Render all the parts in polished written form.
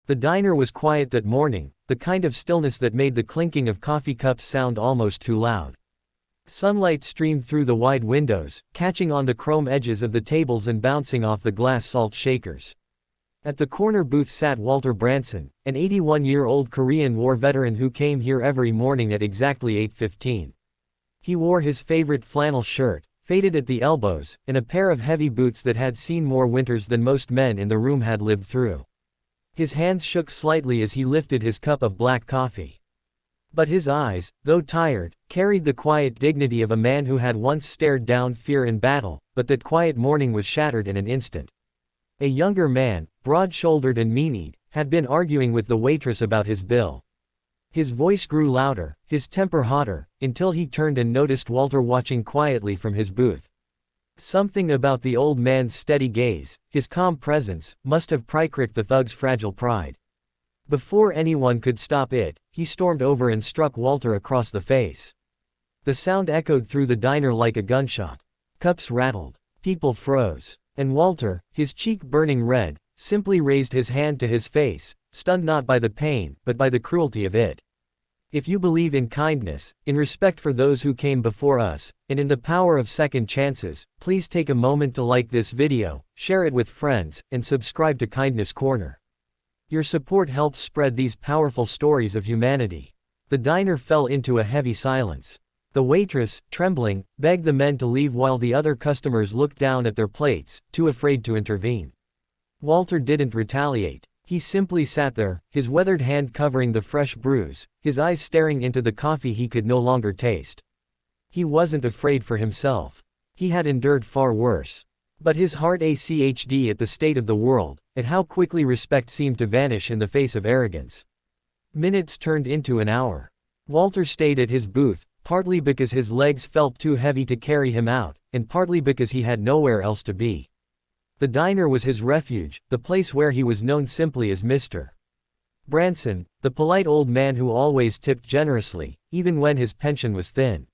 The diner was quiet that morning, the kind of stillness that made the clinking of coffee cups sound almost too loud. Sunlight streamed through the wide windows, catching on the chrome edges of the tables and bouncing off the glass salt shakers. At the corner booth sat Walter Branson, an 81-year-old Korean War veteran who came here every morning at exactly 8:15. He wore his favorite flannel shirt, faded at the elbows, and a pair of heavy boots that had seen more winters than most men in the room had lived through. His hands shook slightly as he lifted his cup of black coffee. But his eyes, though tired, carried the quiet dignity of a man who had once stared down fear in battle, but that quiet morning was shattered in an instant. A younger man, broad-shouldered and mean-eyed, had been arguing with the waitress about his bill. His voice grew louder, his temper hotter, until he turned and noticed Walter watching quietly from his booth. Something about the old man's steady gaze, his calm presence, must have pricked the thug's fragile pride. Before anyone could stop it, he stormed over and struck Walter across the face. The sound echoed through the diner like a gunshot. Cups rattled. People froze. And Walter, his cheek burning red, simply raised his hand to his face, stunned not by the pain, but by the cruelty of it. If you believe in kindness, in respect for those who came before us, and in the power of second chances, please take a moment to like this video, share it with friends, and subscribe to Kindness Corner. Your support helps spread these powerful stories of humanity. The diner fell into a heavy silence. The waitress, trembling, begged the men to leave while the other customers looked down at their plates, too afraid to intervene. Walter didn't retaliate. He simply sat there, his weathered hand covering the fresh bruise, his eyes staring into the coffee he could no longer taste. He wasn't afraid for himself. He had endured far worse. But his heart ached at the state of the world, at how quickly respect seemed to vanish in the face of arrogance. Minutes turned into an hour. Walter stayed at his booth, partly because his legs felt too heavy to carry him out, and partly because he had nowhere else to be. The diner was his refuge, the place where he was known simply as Mr. Branson, the polite old man who always tipped generously, even when his pension was thin.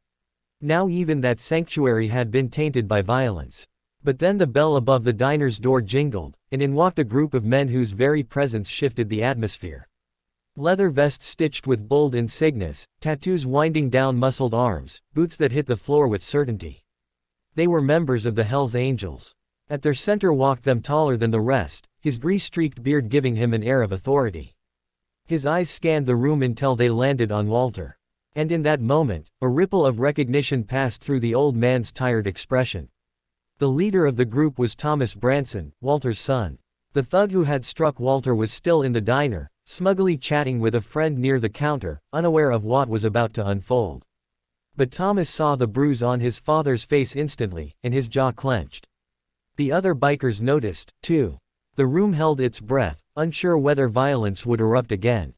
Now even that sanctuary had been tainted by violence. But then the bell above the diner's door jingled, and in walked a group of men whose very presence shifted the atmosphere. Leather vests stitched with bold insignias, tattoos winding down muscled arms, boots that hit the floor with certainty. They were members of the Hells Angels. At their center walked them taller than the rest, his grease-streaked beard giving him an air of authority. His eyes scanned the room until they landed on Walter. And in that moment, a ripple of recognition passed through the old man's tired expression. The leader of the group was Thomas Branson, Walter's son. The thug who had struck Walter was still in the diner, smugly chatting with a friend near the counter, unaware of what was about to unfold. But Thomas saw the bruise on his father's face instantly, and his jaw clenched. The other bikers noticed, too. The room held its breath, unsure whether violence would erupt again.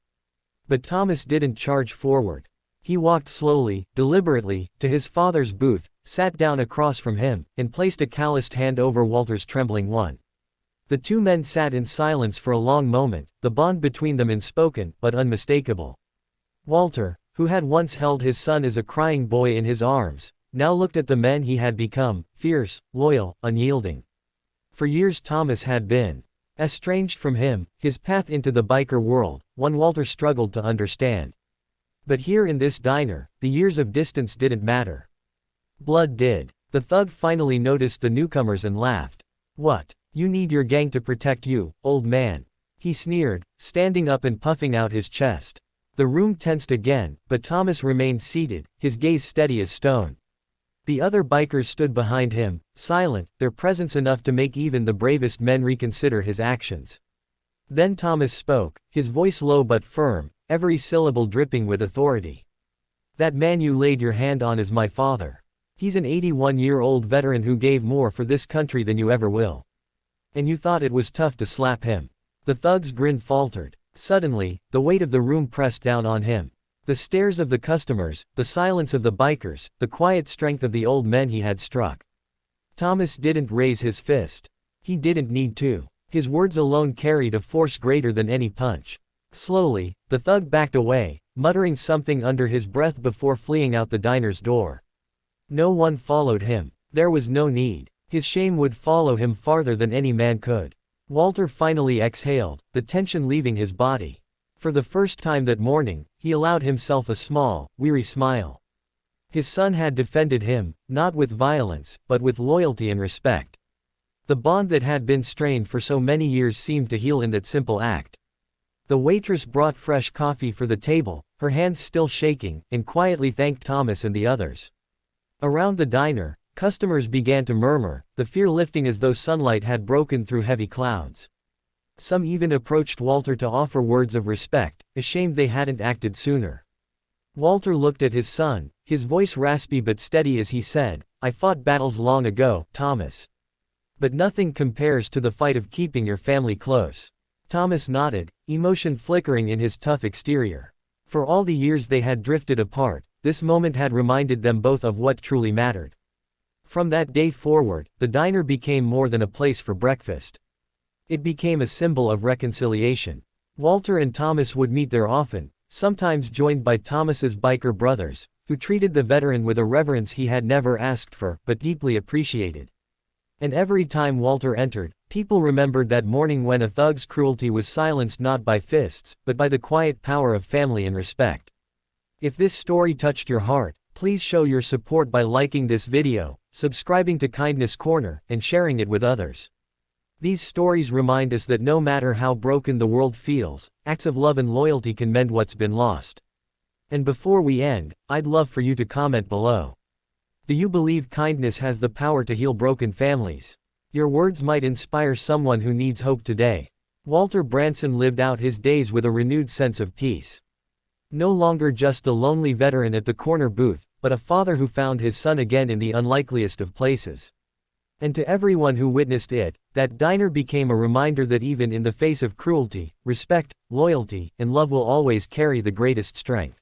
But Thomas didn't charge forward. He walked slowly, deliberately, to his father's booth, sat down across from him, and placed a calloused hand over Walter's trembling one. The two men sat in silence for a long moment, the bond between them unspoken, but unmistakable. Walter, who had once held his son as a crying boy in his arms, now looked at the men he had become, fierce, loyal, unyielding. For years Thomas had been estranged from him, his path into the biker world, one Walter struggled to understand. But here in this diner, the years of distance didn't matter. Blood did. The thug finally noticed the newcomers and laughed. "What? You need your gang to protect you, old man," he sneered, standing up and puffing out his chest. The room tensed again, but Thomas remained seated, his gaze steady as stone. The other bikers stood behind him, silent, their presence enough to make even the bravest men reconsider his actions. Then Thomas spoke, his voice low but firm, every syllable dripping with authority. "That man you laid your hand on is my father. He's an 81-year-old veteran who gave more for this country than you ever will. And you thought it was tough to slap him." The thug's grin faltered. Suddenly, the weight of the room pressed down on him. The stares of the customers, the silence of the bikers, the quiet strength of the old men he had struck. Thomas didn't raise his fist. He didn't need to. His words alone carried a force greater than any punch. Slowly, the thug backed away, muttering something under his breath before fleeing out the diner's door. No one followed him. There was no need. His shame would follow him farther than any man could. Walter finally exhaled, the tension leaving his body. For the first time that morning, he allowed himself a small, weary smile. His son had defended him, not with violence, but with loyalty and respect. The bond that had been strained for so many years seemed to heal in that simple act. The waitress brought fresh coffee for the table, her hands still shaking, and quietly thanked Thomas and the others. Around the diner, customers began to murmur, the fear lifting as though sunlight had broken through heavy clouds. Some even approached Walter to offer words of respect, ashamed they hadn't acted sooner. Walter looked at his son, his voice raspy but steady as he said, "I fought battles long ago, Thomas. But nothing compares to the fight of keeping your family close." Thomas nodded, emotion flickering in his tough exterior. For all the years they had drifted apart, this moment had reminded them both of what truly mattered. From that day forward, the diner became more than a place for breakfast. It became a symbol of reconciliation. Walter and Thomas would meet there often, sometimes joined by Thomas's biker brothers, who treated the veteran with a reverence he had never asked for, but deeply appreciated. And every time Walter entered, people remembered that morning when a thug's cruelty was silenced not by fists, but by the quiet power of family and respect. If this story touched your heart, please show your support by liking this video, subscribing to Kindness Corner, and sharing it with others. These stories remind us that no matter how broken the world feels, acts of love and loyalty can mend what's been lost. And before we end, I'd love for you to comment below. Do you believe kindness has the power to heal broken families? Your words might inspire someone who needs hope today. Walter Branson lived out his days with a renewed sense of peace. No longer just a lonely veteran at the corner booth, but a father who found his son again in the unlikeliest of places. And to everyone who witnessed it, that diner became a reminder that even in the face of cruelty, respect, loyalty, and love will always carry the greatest strength.